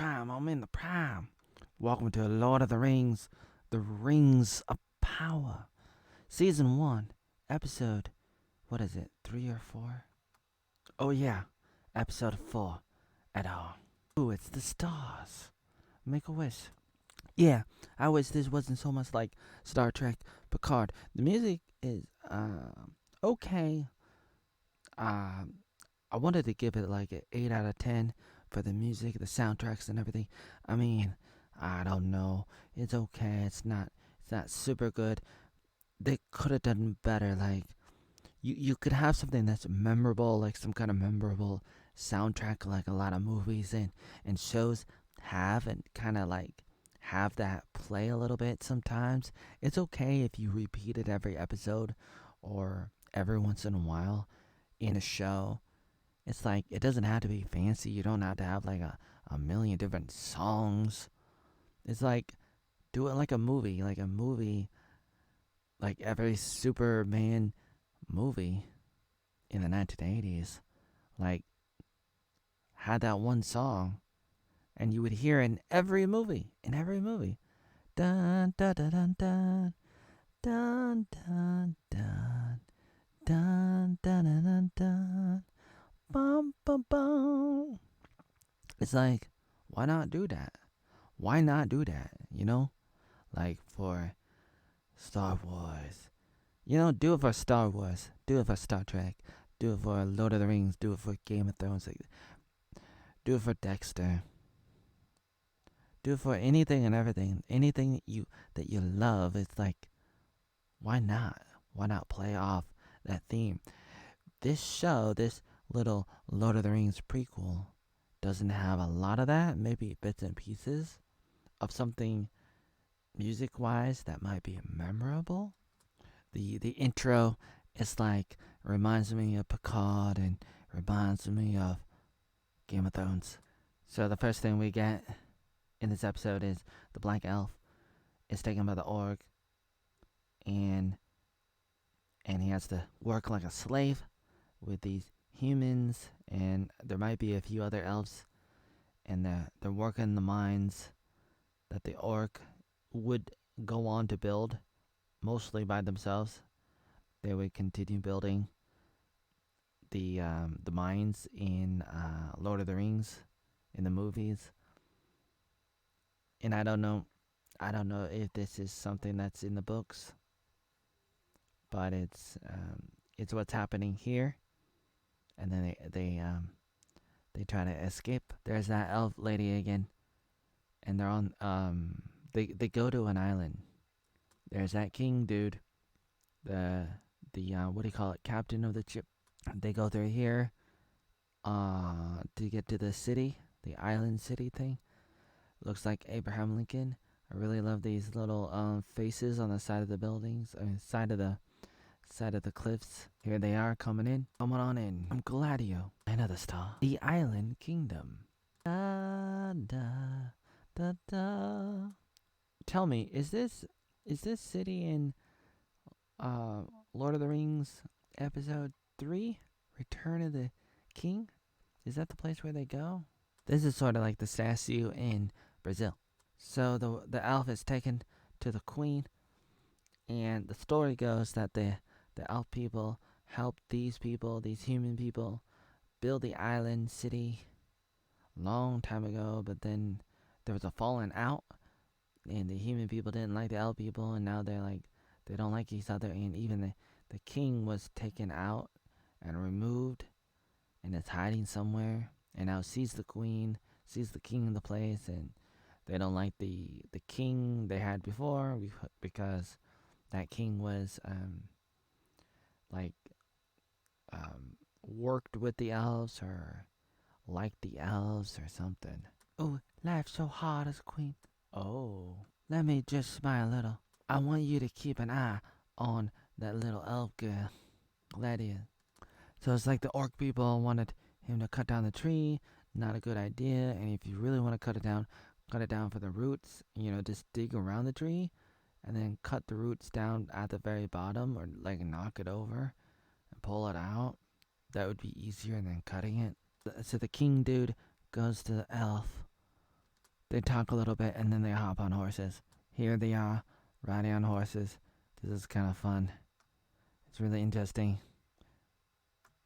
prime. I'm in the prime. Welcome to Lord of the Rings, The Rings of Power, Season 1, Episode, what is it, 3 or 4? Oh yeah, Episode 4, Adar. Ooh, it's the stars. Make a wish. Yeah, I wish this wasn't so much like Star Trek Picard. The music is, okay. I wanted to give it like an 8 out of 10 for the music, the soundtracks, and everything. I mean, I don't know. It's okay. It's not super good. They could have done better. Like you could have something that's memorable, like some kind of memorable soundtrack, like a lot of movies and shows have, and kind of like have that play a little bit sometimes. It's okay if you repeat it every episode or every once in a while in a show. It's like it doesn't have to be fancy. You don't have to have like a million different songs. It's like do it like a movie, like every Superman movie in the 1980s. Like had that one song, and you would hear in every movie, Dun dun dun dun dun dun dun dun dun dun dun dun dun. Bum bum bum. It's like, why not do that? Why not do that? You know, like for Star Wars. You know, do it for Star Wars. Do it for Star Trek. Do it for Lord of the Rings. Do it for Game of Thrones. Like, do it for Dexter. Do it for anything and everything. Anything that you love. It's like, why not? Why not play off that theme? This show, this little Lord of the Rings prequel, doesn't have a lot of that. Maybe bits and pieces of something music wise that might be memorable. The intro is like reminds me of Picard and reminds me of Game of Thrones. So the first thing we get in this episode is the black elf is taken by the orc, and he has to work like a slave with these humans, and there might be a few other elves, and they're working the mines that the orc would go on to build mostly by themselves. They would continue building the mines in Lord of the Rings in the movies. And I don't know if this is something that's in the books, but it's what's happening here. And then they try to escape. There's that elf lady again, and they're on they go to an island. There's that king dude, the what do you call it, captain of the ship. They go through here to get to the city, the island city thing. Looks like Abraham Lincoln. I really love these little faces on the side of the buildings. I mean, side of the cliffs. Here they are coming in. Coming on in. I'm Gladio. Another star. The Island Kingdom. Da da da da. Tell me, is this city in Lord of the Rings episode 3, Return of the King? Is that the place where they go? This is sort of like the statue in Brazil. So the elf is taken to the queen, and the story goes that the elf people helped these human people, build the island city long time ago, but then there was a falling out, and the human people didn't like the elf people, and now they're like, they don't like each other, and even the king was taken out and removed, and is hiding somewhere, and now sees the queen, sees the king in the place, and they don't like the king they had before, because that king was like worked with the elves or liked the elves or something. Oh, life's so hard as a queen. Oh, let me just smile a little. I want you to keep an eye on that little elf girl, Gladia. So it's like the orc people wanted him to cut down the tree. Not a good idea. And if you really want to cut it down for the roots. You know, just dig around the tree, and then cut the roots down at the very bottom, or like knock it over and pull it out. That would be easier than cutting it. So the king dude goes to the elf They talk a little bit and then they hop on horses. Here they are, riding on horses. This is kind of fun. It's really interesting.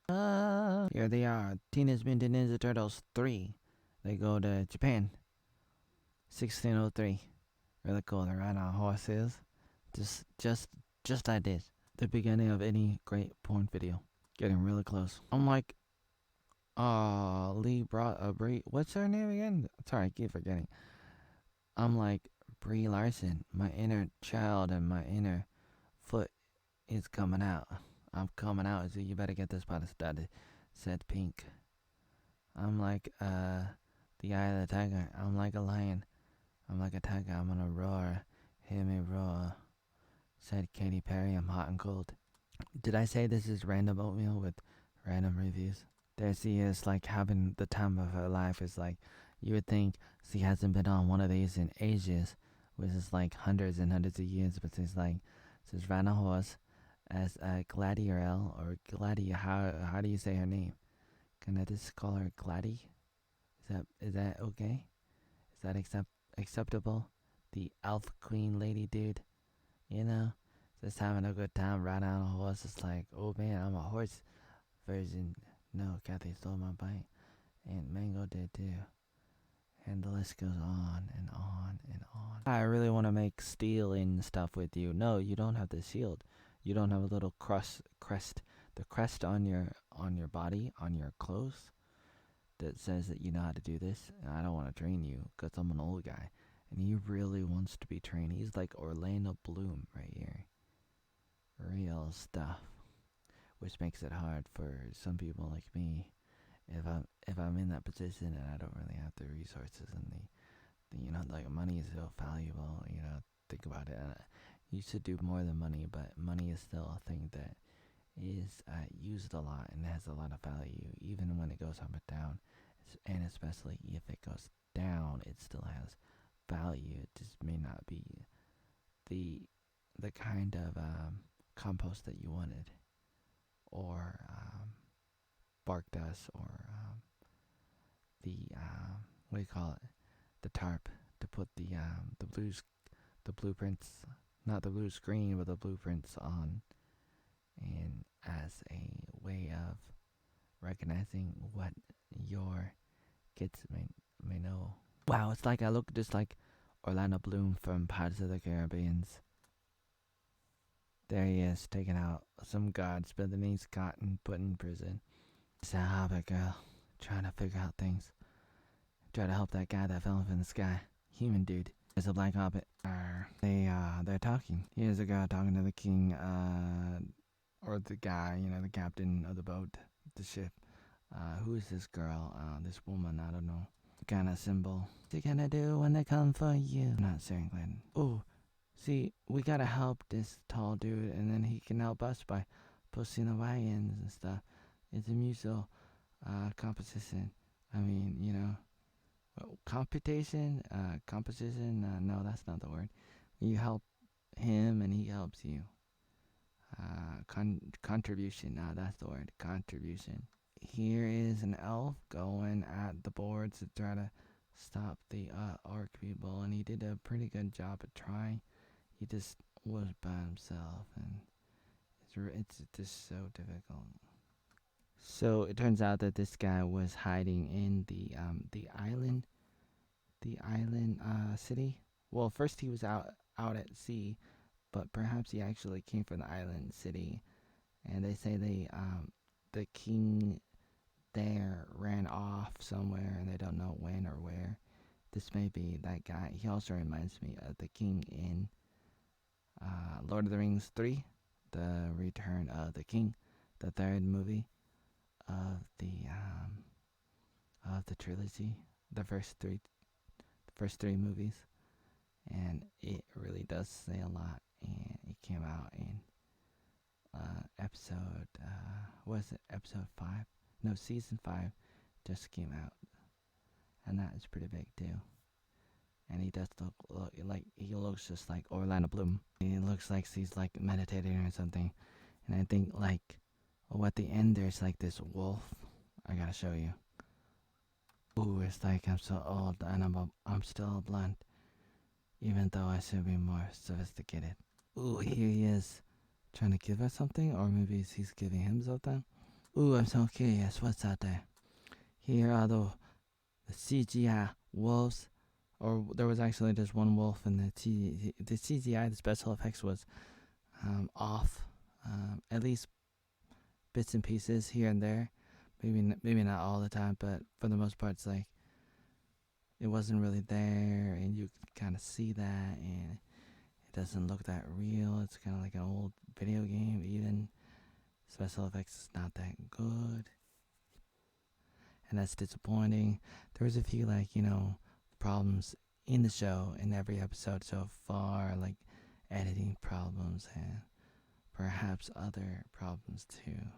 Here they are, Teenage Mutant Ninja Turtles 3. They go to Japan. 1603. Really cool. They're riding on horses. Just like this. The beginning of any great porn video. Getting really close. I'm like, Lee brought a Brie. What's her name again? Sorry, I keep forgetting. I'm like Brie Larson. My inner child and my inner foot is coming out. I'm coming out, so you better get this part started. Said Pink. I'm like the eye of the tiger. I'm like a lion. I'm like a tiger. I'm gonna roar. Hear me roar. Said Katy Perry. I'm hot and cold. Did I say this is random oatmeal with random reviews? There she is, like having the time of her life. Is like you would think she hasn't been on one of these in ages, which is like hundreds and hundreds of years. But she's riding a horse as a gladiator or gladi. How do you say her name? Can I just call her Gladdy? Is that okay? Is that acceptable? The elf queen lady dude, you know, just having a good time riding on a horse. It's like, oh man, I'm a horse version. No, Kathy stole my bike, and Mango did too. And the list goes on and on and on. I really want to make steel and stuff with you. No, you don't have the shield. You don't have a little crest, the crest on your body, on your clothes, that says that you know how to do this. And I don't want to train you because I'm an old guy, and he really wants to be trained. He's like Orlando Bloom right here. Real stuff, which makes it hard for some people like me. If I'm in that position and I don't really have the resources and the like money is so valuable. Think about it. You should do more than money, but money is still a thing that is used a lot and has a lot of value, even when it goes up and down. And especially if it goes down, it still has value. It just may not be the kind of compost that you wanted, or bark dust, or the what do you call it? The tarp to put the blueprints, not the blue screen, but the blueprints on, and as a way of recognizing what your kids may know. Wow, it's like I look just like Orlando Bloom from Pirates of the Caribbean. There he is, taking out some god, spending his cotton, put in prison. It's a hobbit girl, trying to figure out things. Try to help that guy that fell from the sky. Human dude. There's a black hobbit. They're talking. Here's a guy talking to the king, or the guy, the captain of the boat, the ship. Who is this girl? This woman, I don't know. Kind of symbol. What you gonna do when they come for you? I'm not saying Glenn. Oh, see, we gotta help this tall dude, and then he can help us by pushing the wagons and stuff. It's a musical composition. I mean, computation, composition. No, that's not the word. You help him, and he helps you. Contribution. That's the word. Contribution. Here is an elf going at the boards to try to stop the orc people, and he did a pretty good job at trying. He just was by himself, and it's just so difficult. So it turns out that this guy was hiding in the island city. Well, first he was out at sea, but perhaps he actually came from the island city. And they say the king there ran off somewhere, and they don't know when or where. This may be that guy. He also reminds me of the king in Lord of the Rings 3, The Return of the King, the third movie of the trilogy, the first three movies. And it really does say a lot, and it came out in episode episode 5? No, season 5 just came out, and that is pretty big too. And he does look like he looks just like Orlando Bloom. He looks like he's like meditating or something. And I think at the end there's like this wolf. I gotta show you. Ooh, it's like I'm so old and I'm still blunt, even though I should be more sophisticated. Ooh, here he is, trying to give us something, or maybe he's giving him something. Ooh, I'm so curious. What's out there? Here are the CGI wolves, or there was actually just one wolf, and the CGI, the special effects was off, at least bits and pieces here and there. Maybe not all the time, but for the most part, it's like it wasn't really there, and you kind of see that, and it doesn't look that real. It's kind of like an old video game. Even special effects is not that good, and that's disappointing. There was a few problems in the show in every episode so far, like editing problems and perhaps other problems too.